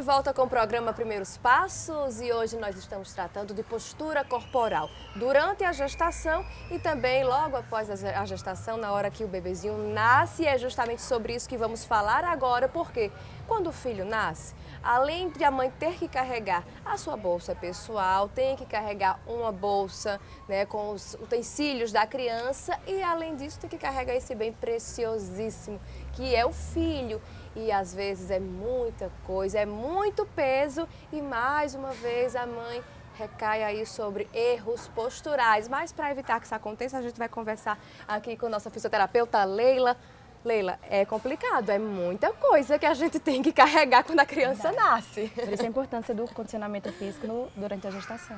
volta com o programa Primeiros Passos e hoje nós estamos tratando de postura corporal durante a gestação e também logo após a gestação, na hora que o bebezinho nasce. E é justamente sobre isso que vamos falar agora, porque quando o filho nasce, além de a mãe ter que carregar a sua bolsa pessoal, tem que carregar uma bolsa, né, com os utensílios da criança e além disso tem que carregar esse bem preciosíssimo que é o filho. E às vezes é muita coisa, é muito peso e mais uma vez a mãe recai aí sobre erros posturais. Mas para evitar que isso aconteça, a gente vai conversar aqui com nossa fisioterapeuta Leila. Leila, é complicado, é muita coisa que a gente tem que carregar quando a criança nasce. Por isso a importância do condicionamento físico durante a gestação.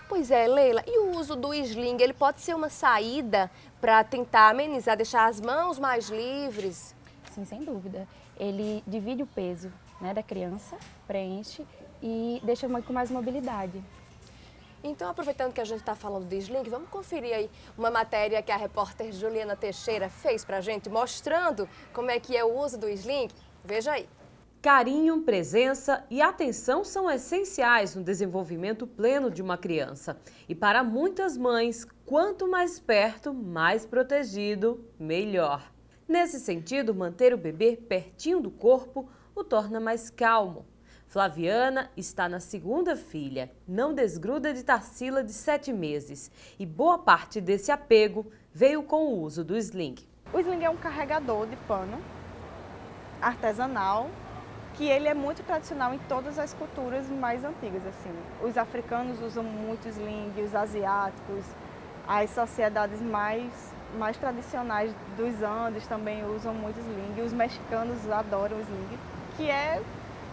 Pois é, Leila, e o uso do sling, ele pode ser uma saída para tentar amenizar, deixar as mãos mais livres? Sim, sem dúvida. Ele divide o peso, né, da criança, preenche e deixa a mãe com mais mobilidade. Então, aproveitando que a gente está falando de sling, vamos conferir aí uma matéria que a repórter Juliana Teixeira fez para a gente, mostrando como é que é o uso do sling. Veja aí. Carinho, presença e atenção são essenciais no desenvolvimento pleno de uma criança. E para muitas mães, quanto mais perto, mais protegido, melhor. Nesse sentido, manter o bebê pertinho do corpo o torna mais calmo. Flaviana está na segunda filha, não desgruda de Tarsila de 7 meses e boa parte desse apego veio com o uso do sling. O sling é um carregador de pano artesanal que ele é muito tradicional em todas as culturas mais antigas. Assim. Os africanos usam muito sling, os asiáticos, as sociedades mais tradicionais dos Andes também usam muito sling, os mexicanos adoram o sling, que é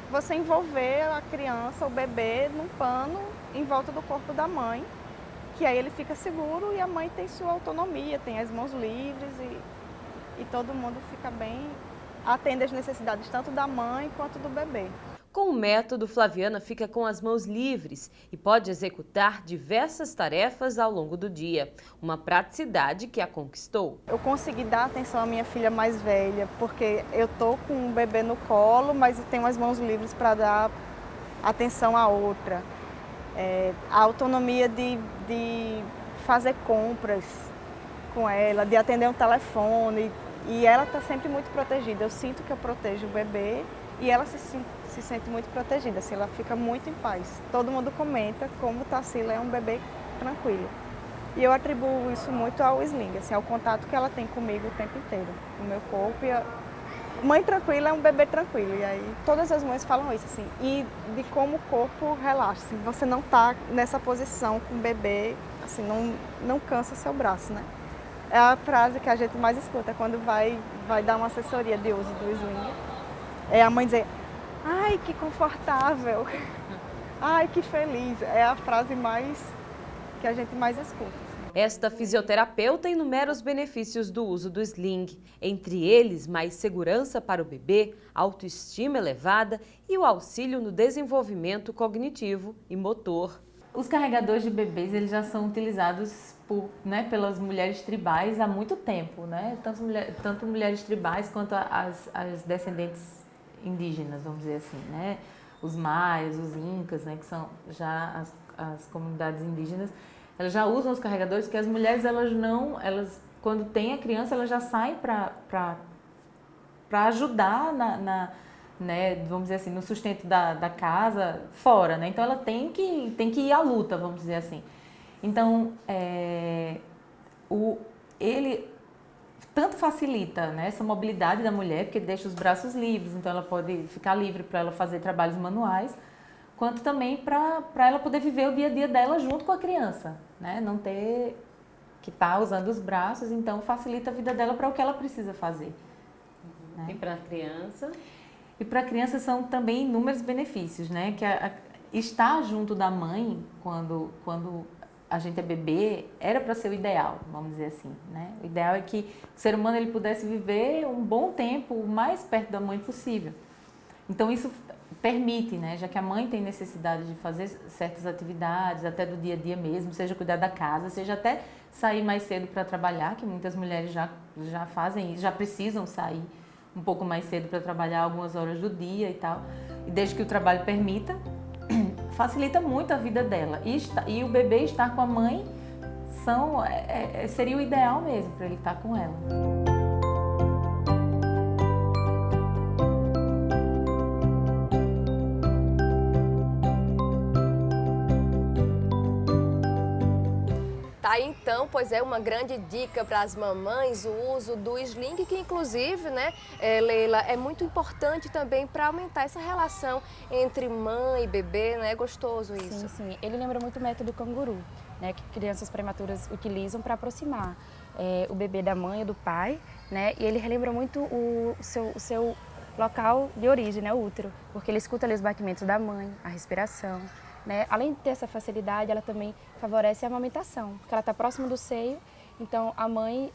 você envolver a criança, o bebê, num pano em volta do corpo da mãe, que aí ele fica seguro e a mãe tem sua autonomia, tem as mãos livres e todo mundo fica bem, atende às necessidades tanto da mãe quanto do bebê. Com o método, Flaviana fica com as mãos livres e pode executar diversas tarefas ao longo do dia, uma praticidade que a conquistou. Eu consegui dar atenção à minha filha mais velha, porque eu estou com um bebê no colo, mas eu tenho as mãos livres para dar atenção à outra. A autonomia de fazer compras com ela, de atender um telefone, e ela está sempre muito protegida. Eu sinto que eu protejo o bebê e ela se sente muito protegida, assim, ela fica muito em paz. Todo mundo comenta como Tarsila é um bebê tranquilo. E eu atribuo isso muito ao sling, assim, ao contato que ela tem comigo o tempo inteiro, no meu corpo. Mãe tranquila é um bebê tranquilo, e aí todas as mães falam isso, assim, e de como o corpo relaxa. Assim, você não está nessa posição com o bebê, assim, não cansa seu braço, né? É a frase que a gente mais escuta quando vai dar uma assessoria de uso do sling. É a mãe dizer: ai, que confortável, ai, que feliz. É a frase que a gente mais escuta. Esta fisioterapeuta enumera os benefícios do uso do sling, entre eles mais segurança para o bebê, autoestima elevada e o auxílio no desenvolvimento cognitivo e motor. Os carregadores de bebês eles já são utilizados pelas mulheres tribais há muito tempo, né? Tanto mulheres tribais quanto as descendentes indígenas, vamos dizer assim, né? Os maias, os incas, né? Que são já as comunidades indígenas, elas já usam os carregadores, porque as mulheres elas quando tem a criança elas já saem para ajudar né, vamos dizer assim, no sustento da casa fora, né? Então ela tem que ir à luta, vamos dizer assim. Então ele tanto facilita, né, essa mobilidade da mulher, porque deixa os braços livres, então ela pode ficar livre para ela fazer trabalhos manuais, quanto também para ela poder viver o dia a dia dela junto com a criança, né? Não ter que estar usando os braços, então facilita a vida dela para o que ela precisa fazer. Né? E para a criança? E para a criança são também inúmeros benefícios, né? Que estar junto da mãe quando a gente é bebê era para ser o ideal, vamos dizer assim, né? O ideal é que o ser humano ele pudesse viver um bom tempo o mais perto da mãe possível. Então isso permite, né? Já que a mãe tem necessidade de fazer certas atividades, até do dia a dia mesmo, seja cuidar da casa, seja até sair mais cedo para trabalhar, que muitas mulheres já fazem isso, já precisam sair um pouco mais cedo para trabalhar algumas horas do dia e tal. E desde que o trabalho permita, facilita muito a vida dela. E o bebê estar com a mãe seria o ideal mesmo para ele estar com ela. Tá aí então, pois é, uma grande dica para as mamães, o uso do sling, que inclusive, né, Leila, é muito importante também para aumentar essa relação entre mãe e bebê, né? É gostoso isso. Sim, sim. Ele lembra muito o método canguru, né, que crianças prematuras utilizam para aproximar o bebê da mãe ou do pai, né? E ele relembra muito o seu local de origem, né, o útero, porque ele escuta ali os batimentos da mãe, a respiração. Né? Além de ter essa facilidade, ela também favorece a amamentação, porque ela está próxima do seio, então a mãe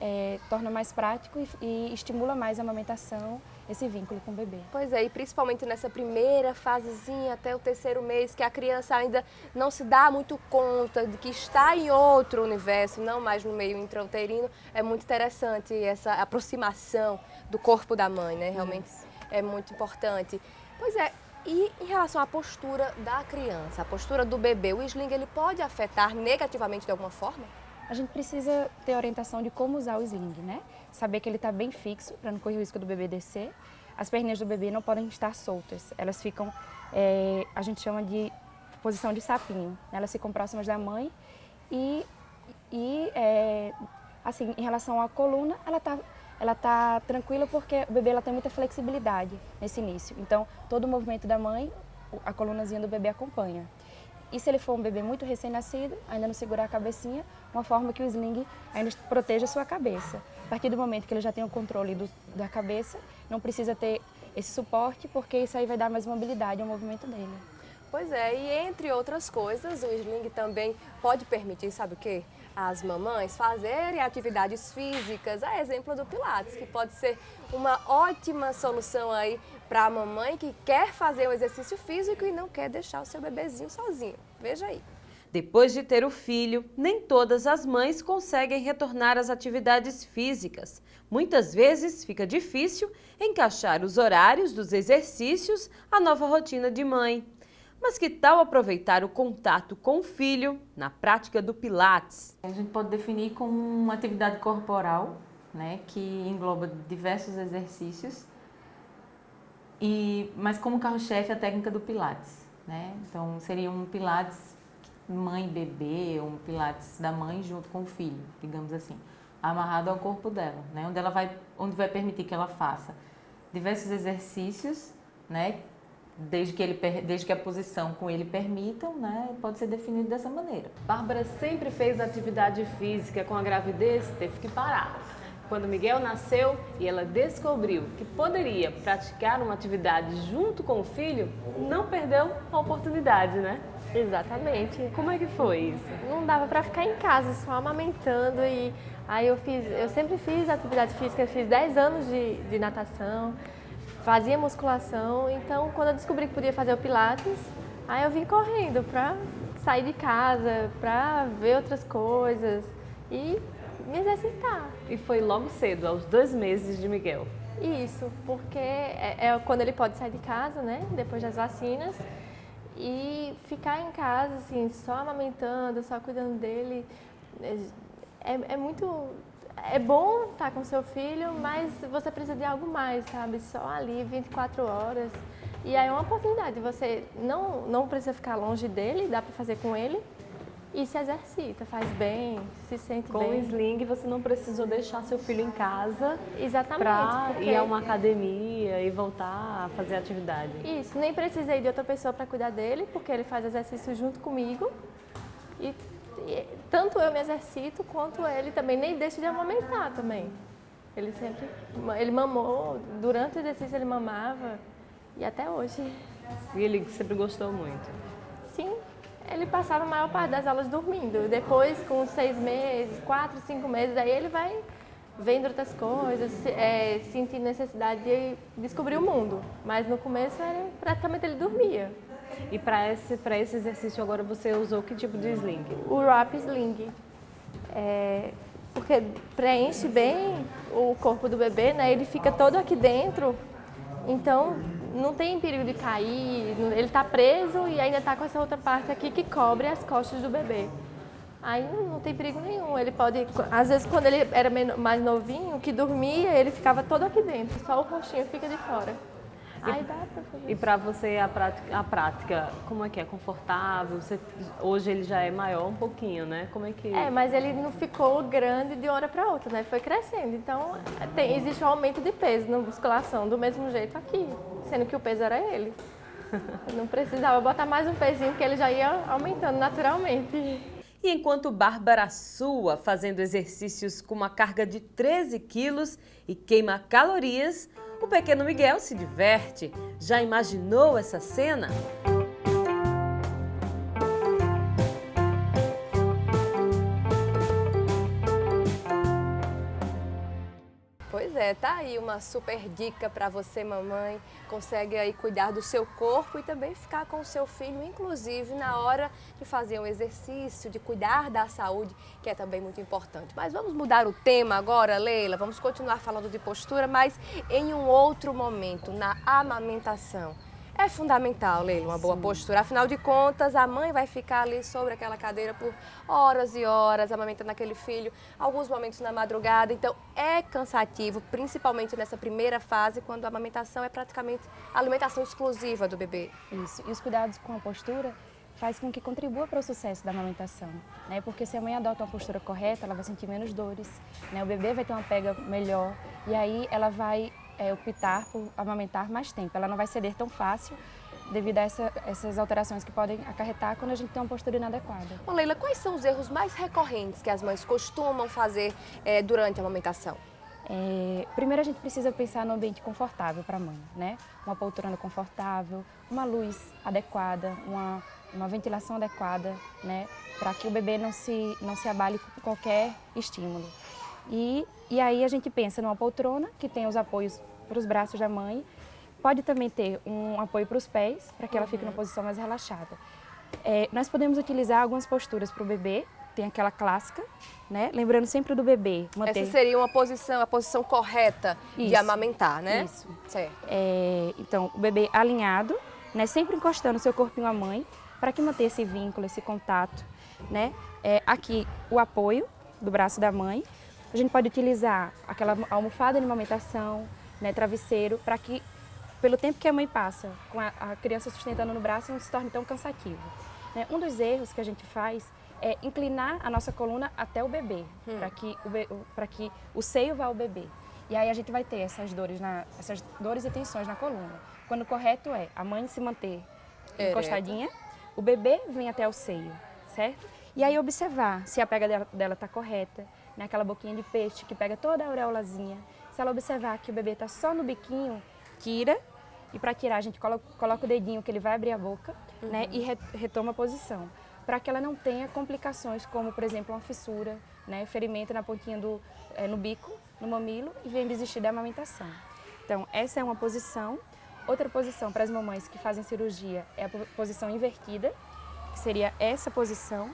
torna mais prático e estimula mais a amamentação, esse vínculo com o bebê. Pois é, e principalmente nessa primeira fasezinha, até o 3º mês, que a criança ainda não se dá muito conta de que está em outro universo, não mais no meio intrauterino, é muito interessante essa aproximação do corpo da mãe, né? Realmente é muito importante. Pois é. E em relação à postura da criança, a postura do bebê, o sling ele pode afetar negativamente de alguma forma? A gente precisa ter orientação de como usar o sling, né? Saber que ele está bem fixo, para não correr o risco do bebê descer. As perninhas do bebê não podem estar soltas, elas ficam, a gente chama de posição de sapinho. Elas ficam próximas da mãe assim, em relação à coluna, ela tá tranquila porque o bebê ela tem muita flexibilidade nesse início. Então, todo o movimento da mãe, a colunazinha do bebê acompanha. E se ele for um bebê muito recém-nascido, ainda não segurar a cabecinha, uma forma que o sling ainda proteja a sua cabeça. A partir do momento que ele já tem o controle da cabeça, não precisa ter esse suporte, porque isso aí vai dar mais mobilidade ao movimento dele. Pois é, e entre outras coisas, o sling também pode permitir, sabe o quê? As mamães fazerem atividades físicas, a exemplo do Pilates, que pode ser uma ótima solução aí para a mamãe que quer fazer um exercício físico e não quer deixar o seu bebezinho sozinho. Veja aí. Depois de ter o filho, nem todas as mães conseguem retornar às atividades físicas. Muitas vezes fica difícil encaixar os horários dos exercícios à nova rotina de mãe. Mas que tal aproveitar o contato com o filho na prática do Pilates? A gente pode definir como uma atividade corporal, né, que engloba diversos exercícios, mas como carro-chefe a técnica do Pilates, né? Então seria um Pilates mãe-bebê, um Pilates da mãe junto com o filho, digamos assim, amarrado ao corpo dela, né? Onde vai permitir que ela faça diversos exercícios, né? Desde que a posição com ele permitam, né, pode ser definido dessa maneira. Bárbara sempre fez atividade física, com a gravidez teve que parar. Quando Miguel nasceu e ela descobriu que poderia praticar uma atividade junto com o filho, não perdeu a oportunidade, né? Exatamente. Como é que foi isso? Não dava para ficar em casa só amamentando e aí eu sempre fiz atividade física, eu fiz 10 anos de natação. Fazia musculação, então quando eu descobri que podia fazer o Pilates, aí eu vim correndo para sair de casa, para ver outras coisas e me exercitar. E foi logo cedo, aos 2 meses de Miguel. Isso, porque é quando ele pode sair de casa, né, depois das vacinas, e ficar em casa, assim, só amamentando, só cuidando dele, é muito... É bom estar com seu filho, mas você precisa de algo mais, sabe? Só ali 24 horas. E aí é uma oportunidade. Você não precisa ficar longe dele, dá para fazer com ele. E se exercita, faz bem, se sente bem. Com o sling você não precisou deixar seu filho em casa. Exatamente. Para ir a uma academia e voltar a fazer atividade. Isso, nem precisei de outra pessoa para cuidar dele, porque ele faz exercício junto comigo. E tanto eu me exercito, quanto ele também nem deixa de amamentar também. Ele mamou, durante o exercício ele mamava e até hoje. E ele sempre gostou muito? Sim, ele passava a maior parte das aulas dormindo. Depois, com 6 meses, 4, 5 meses, aí ele vai vendo outras coisas, sentindo necessidade de descobrir o mundo. Mas no começo, praticamente ele dormia. E para esse exercício agora você usou que tipo de sling? O Wrap Sling. porque preenche bem o corpo do bebê, né? Ele fica todo aqui dentro, então não tem perigo de cair, ele está preso e ainda está com essa outra parte aqui que cobre as costas do bebê. Aí não tem perigo nenhum, ele pode, às vezes quando ele era mais novinho, que dormia, ele ficava todo aqui dentro, só o rostinho fica de fora. Aí dá pra fazer. E para você a prática, como é que é? Confortável? Hoje ele já é maior um pouquinho, né? Como é que... Mas ele não ficou grande de uma hora para outra, né? Foi crescendo. Então, existe um aumento de peso na musculação, do mesmo jeito aqui, sendo que o peso era ele. Eu não precisava botar mais um pezinho, porque ele já ia aumentando naturalmente. E enquanto Bárbara sua fazendo exercícios com uma carga de 13 quilos e queima calorias, o pequeno Miguel se diverte. Já imaginou essa cena? Pois é, tá aí uma super dica para você, mamãe. Consegue aí cuidar do seu corpo e também ficar com o seu filho, inclusive na hora de fazer um exercício, de cuidar da saúde, que é também muito importante. Mas vamos mudar o tema agora, Leila. Vamos continuar falando de postura, mas em um outro momento, na amamentação. É fundamental, Leila, uma boa postura. Afinal de contas, a mãe vai ficar ali sobre aquela cadeira por horas e horas, amamentando aquele filho, alguns momentos na madrugada. Então, é cansativo, principalmente nessa primeira fase, quando a amamentação é praticamente a alimentação exclusiva do bebê. Isso. E os cuidados com a postura faz com que contribua para o sucesso da amamentação, né? Porque se a mãe adota uma postura correta, ela vai sentir menos dores, né? O bebê vai ter uma pega melhor e aí ela vai optar por amamentar mais tempo. Ela não vai ceder tão fácil devido a essas alterações que podem acarretar quando a gente tem uma postura inadequada. Ô, Leila, quais são os erros mais recorrentes que as mães costumam fazer durante a amamentação? Primeiro a gente precisa pensar no ambiente confortável para a mãe, né? Uma poltrona confortável, uma luz adequada, uma ventilação adequada, né? Para que o bebê não se abale com qualquer estímulo. E aí a gente pensa numa poltrona que tem os apoios para os braços da mãe, pode também ter um apoio para os pés, para que ela fique numa posição mais relaxada. Nós podemos utilizar algumas posturas para o bebê, tem aquela clássica, né? Lembrando sempre do bebê. Manter... Essa seria a posição correta de amamentar, né? Isso. Certo. Então, o bebê alinhado, né? Sempre encostando o seu corpinho à mãe, para que manter esse vínculo, esse contato, né? Aqui o apoio do braço da mãe. A gente pode utilizar aquela almofada de amamentação, né, travesseiro, para que, pelo tempo que a mãe passa com a criança sustentando no braço, não se torne tão cansativo. Né? Um dos erros que a gente faz é inclinar a nossa coluna até o bebê, para que o seio vá ao bebê. E aí a gente vai ter essas dores e tensões na coluna. Quando o correto é a mãe se manter encostadinha, o bebê vem até o seio, certo? E aí observar se a pega dela está correta, né? Aquela boquinha de peixe que pega toda a auréolazinha. Se ela observar que o bebê está só no biquinho, tira. E para tirar a gente coloca o dedinho que ele vai abrir a boca, né? E retoma a posição. Para que ela não tenha complicações como, por exemplo, uma fissura, né? Ferimento na pontinha no bico, no mamilo e venha desistir da amamentação. Então essa é uma posição. Outra posição para as mamães que fazem cirurgia é a posição invertida, que seria essa posição.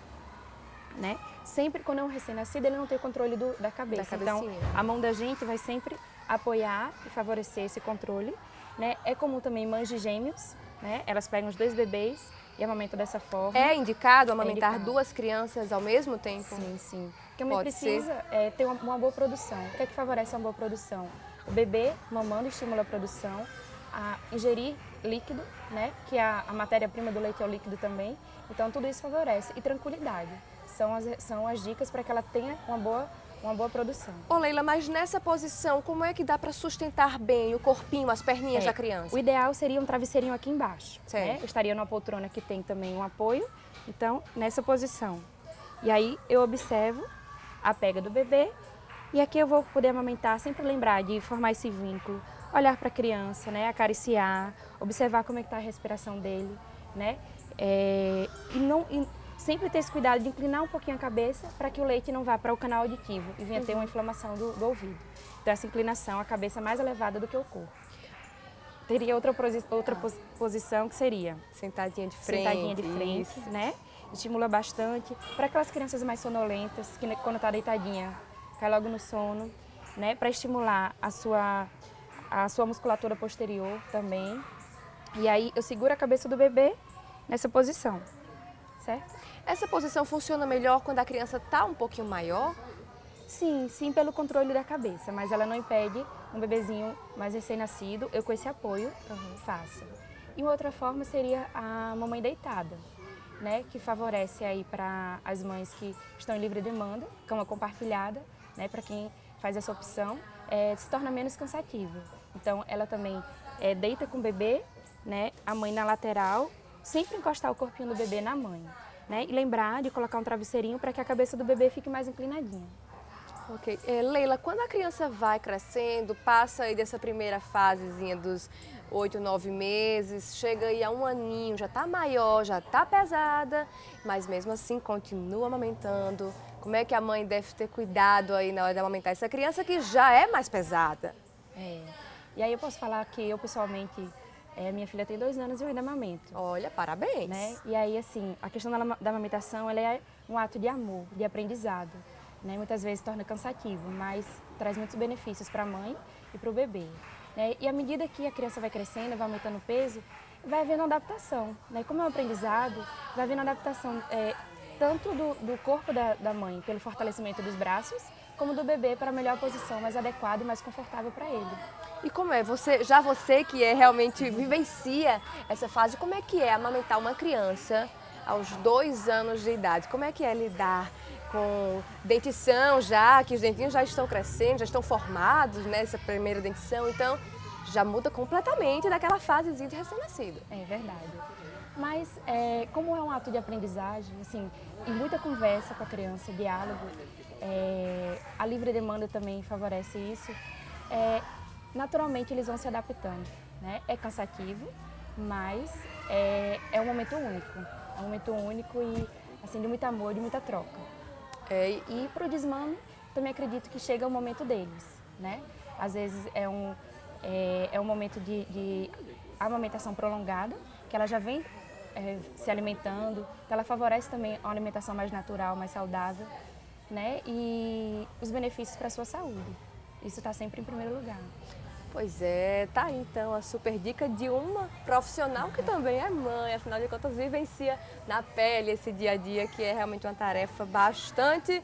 Né? Sempre quando é um recém-nascido, ele não tem o controle da cabeça. Então, a mão da gente vai sempre apoiar e favorecer esse controle. Né? É comum também mães de gêmeos, né? Elas pegam os dois bebês e amamentam dessa forma. É indicado amamentar duas crianças ao mesmo tempo? Sim, sim. Porque a mãe precisa ter uma boa produção. O que é que favorece uma boa produção? O bebê mamando estimula a produção, a ingerir líquido, né? Que a matéria-prima do leite é o líquido também. Então, tudo isso favorece. E tranquilidade. São as dicas para que ela tenha uma boa produção. Ô Leila, mas nessa posição, como é que dá para sustentar bem o corpinho, as perninhas da criança? O ideal seria um travesseirinho aqui embaixo. Né? Eu estaria numa poltrona que tem também um apoio, então nessa posição. E aí eu observo a pega do bebê e aqui eu vou poder amamentar, sempre lembrar de formar esse vínculo, olhar para a criança, né? Acariciar, observar como é que está a respiração dele, né? Sempre ter esse cuidado de inclinar um pouquinho a cabeça para que o leite não vá para o canal auditivo e venha ter uma inflamação do ouvido. Então, essa inclinação, a cabeça mais elevada do que o corpo. Teria outra posição que seria... Sentadinha de frente. Sentadinha de frente, né? Estimula bastante. Para aquelas crianças mais sonolentas, que quando está deitadinha, cai logo no sono, né? Para estimular a sua musculatura posterior também. E aí eu seguro a cabeça do bebê nessa posição, certo? Essa posição funciona melhor quando a criança está um pouquinho maior? Sim, pelo controle da cabeça, mas ela não impede um bebezinho mais recém-nascido, eu com esse apoio faço. E uma outra forma seria a mamãe deitada, né, que favorece aí para as mães que estão em livre demanda, cama compartilhada, né, para quem faz essa opção, se torna menos cansativo. Então ela também deita com o bebê, né, a mãe na lateral, sempre encostar o corpinho do bebê na mãe, né, e lembrar de colocar um travesseirinho para que a cabeça do bebê fique mais inclinadinha. Ok. Leila, quando a criança vai crescendo, passa aí dessa primeira fasezinha dos 8, 9 meses, chega aí a 1 aninho, já está maior, já está pesada, mas mesmo assim continua amamentando. Como é que a mãe deve ter cuidado aí na hora de amamentar essa criança que já é mais pesada? E aí eu posso falar que eu pessoalmente, minha filha tem 2 anos e eu ainda amamento. Olha, parabéns. Né? E aí assim, a questão da amamentação, ela é um ato de amor, de aprendizado. Né? Muitas vezes torna cansativo, mas traz muitos benefícios para a mãe e para o bebê. Né? E à medida que a criança vai crescendo, vai aumentando o peso, vai havendo adaptação. Né? Como é um aprendizado, vai havendo adaptação tanto do corpo da mãe, pelo fortalecimento dos braços, como do bebê para a melhor posição, mais adequada e mais confortável para ele. E como é? Você que realmente vivencia essa fase, como é que é amamentar uma criança aos 2 anos de idade? Como é que é lidar com dentição já, que os dentinhos já estão crescendo, já estão formados, né, essa primeira dentição, então já muda completamente daquela fasezinha de recém-nascido. É verdade. Mas como é um ato de aprendizagem, assim, e muita conversa com a criança, diálogo, a livre demanda também favorece isso, naturalmente eles vão se adaptando, né? É cansativo, mas é um momento único. É um momento único e assim, de muito amor, de muita troca. E para o desmame, também acredito que chega o momento deles, né? Às vezes é um momento de amamentação prolongada, que ela já vem se alimentando, então ela favorece também uma alimentação mais natural, mais saudável, né? E os benefícios para a sua saúde. Isso está sempre em primeiro lugar. Pois é, tá aí então a super dica de uma profissional que também é mãe, afinal de contas vivencia na pele esse dia a dia, que é realmente uma tarefa bastante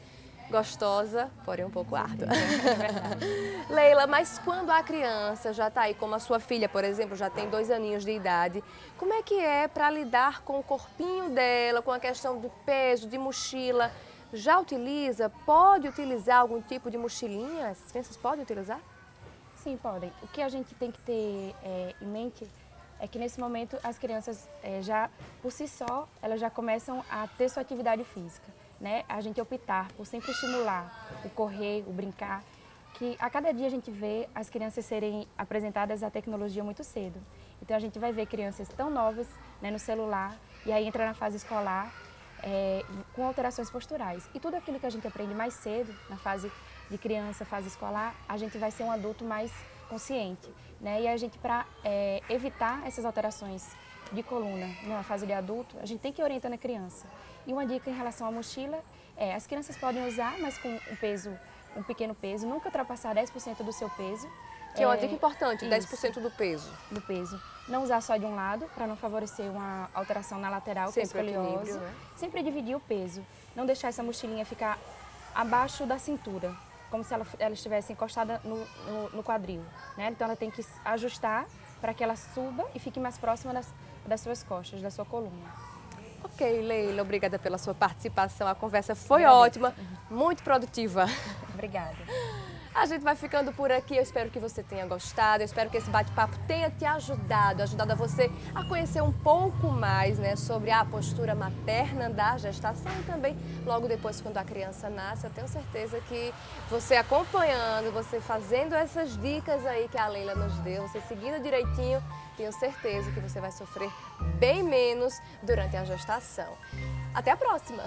gostosa, porém um pouco árdua. É verdade. Leila, mas quando a criança já está aí, como a sua filha, por exemplo, já tem 2 aninhos de idade, como é que é para lidar com o corpinho dela, com a questão do peso, de mochila? Já pode utilizar algum tipo de mochilinha? Essas crianças podem utilizar? Sim, podem. O que a gente tem que ter em mente é que nesse momento as crianças já, por si só, elas já começam a ter sua atividade física, né? A gente optar por sempre estimular o correr, o brincar, que a cada dia a gente vê as crianças serem apresentadas à tecnologia muito cedo. Então a gente vai ver crianças tão novas, né, no celular, e aí entra na fase escolar com alterações posturais. E tudo aquilo que a gente aprende mais cedo, na fase de criança, fase escolar, a gente vai ser um adulto mais consciente, né? E a gente, para evitar essas alterações de coluna na fase de adulto, a gente tem que orientar a criança. E uma dica em relação à mochila as crianças podem usar, mas com um pequeno peso, nunca ultrapassar 10% do seu peso. Que é uma dica importante, isso, 10% do peso. Do peso. Não usar só de um lado, para não favorecer uma alteração na lateral, que é escoliose. Né? Sempre dividir o peso. Não deixar essa mochilinha ficar abaixo da cintura, como se ela estivesse encostada no quadril, né? Então ela tem que ajustar para que ela suba e fique mais próxima das suas costas, da sua coluna. Ok, Leila, obrigada pela sua participação. A conversa foi ótima, muito produtiva. Obrigada. A gente vai ficando por aqui, eu espero que você tenha gostado, eu espero que esse bate-papo tenha te ajudado a você a conhecer um pouco mais, né, sobre a postura materna da gestação e também logo depois quando a criança nasce. Eu tenho certeza que você acompanhando, você fazendo essas dicas aí que a Leila nos deu, você seguindo direitinho, tenho certeza que você vai sofrer bem menos durante a gestação. Até a próxima!